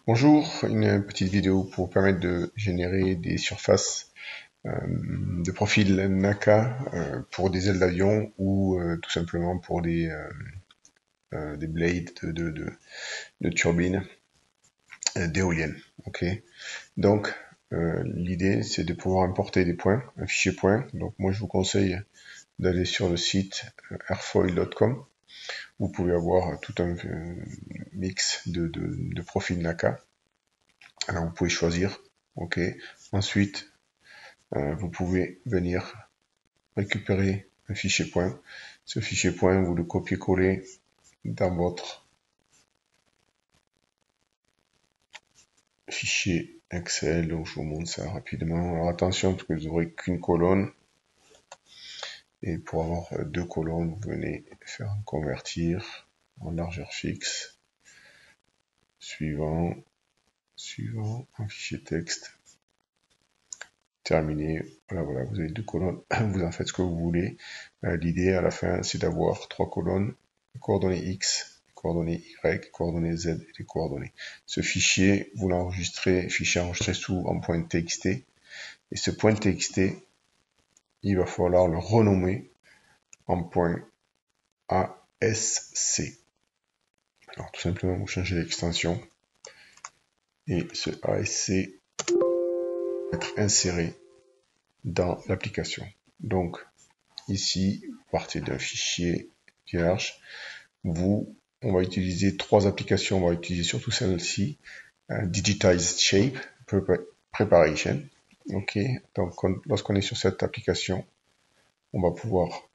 Bonjour, une petite vidéo pour vous permettre de générer des surfaces de profil NACA pour des ailes d'avion ou tout simplement pour des blades de turbines d'éoliennes. Ok. Donc l'idée c'est de pouvoir importer des points, un fichier point. Donc moi je vous conseille d'aller sur le site airfoil.com. Vous pouvez avoir tout un mix de profils NACA. Alors vous pouvez choisir, ok. Ensuite, vous pouvez venir récupérer un fichier point. Ce fichier point, vous le copiez-collez dans votre fichier Excel. Donc je vous montre ça rapidement. Alors attention parce que vous n'aurez qu'une colonne. Et pour avoir deux colonnes, vous venez faire un convertir en largeur fixe. Suivant, un fichier texte. Terminé. Voilà, vous avez deux colonnes. Vous en faites ce que vous voulez. L'idée à la fin, c'est d'avoir trois colonnes, les coordonnées X, les coordonnées Y, les coordonnées Z et les coordonnées. Ce fichier, vous l'enregistrez, fichier enregistré sous en point .txt. Et ce point .txt, il va falloir le renommer en point .asc. Alors tout simplement, vous changez l'extension. Et ce ASC va être inséré dans l'application. Donc, ici, vous partez d'un fichier vierge. On va utiliser trois applications. On va utiliser surtout celle-ci, Digitized Shape Preparation. Ok. Donc, lorsqu'on est sur cette application, on va pouvoir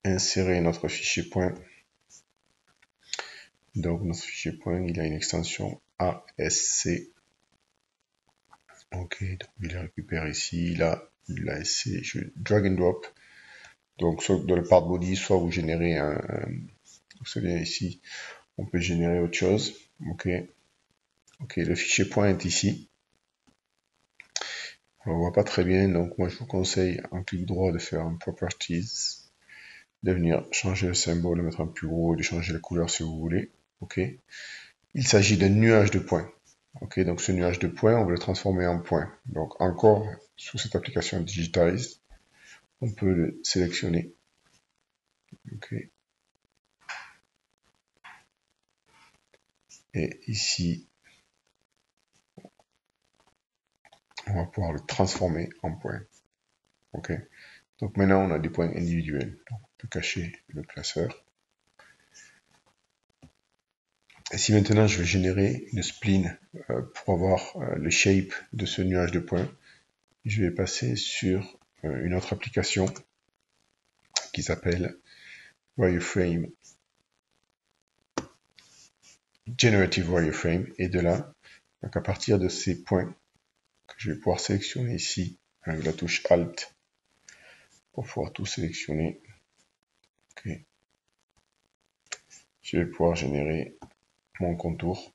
insérer notre fichier point. Donc, notre fichier point, il a une extension ASC. Ok. Donc, je le récupère ici. Là, l'ASC, je drag and drop. Donc, soit dans le part body, soit vous générez vous savez ici, on peut générer autre chose. Ok, le fichier point est ici. On ne voit pas très bien, donc moi je vous conseille en clic droit de faire un Properties, de venir changer le symbole, de mettre un plus gros et de changer la couleur si vous voulez. Ok, il s'agit d'un nuage de points. Ok, donc ce nuage de points, on va le transformer en point. Donc encore sous cette application Digitize, on peut le sélectionner. Ok. Et ici, on va pouvoir le transformer en point. Ok. Donc maintenant, on a des points individuels. Donc, on peut cacher le classeur. Et si maintenant, je veux générer une spline pour avoir le shape de ce nuage de points, je vais passer sur une autre application qui s'appelle Wireframe, Generative Wireframe. Et de là, donc à partir de ces points que je vais pouvoir sélectionner ici avec la touche Alt pour pouvoir tout sélectionner. Okay. Je vais pouvoir générer mon contour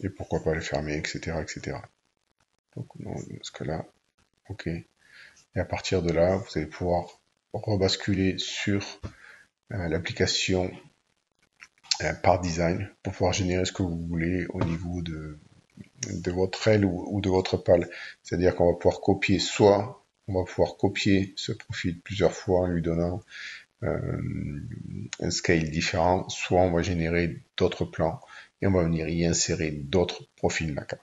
et pourquoi pas le fermer, etc., etc. Donc dans ce cas-là, ok. Et à partir de là, vous allez pouvoir rebasculer sur l'application par design pour pouvoir générer ce que vous voulez au niveau de votre aile ou de votre pale. C'est-à-dire qu'on va pouvoir copier on va pouvoir copier ce profil plusieurs fois en lui donnant un scale différent, soit on va générer d'autres plans et on va venir y insérer d'autres profils NACA.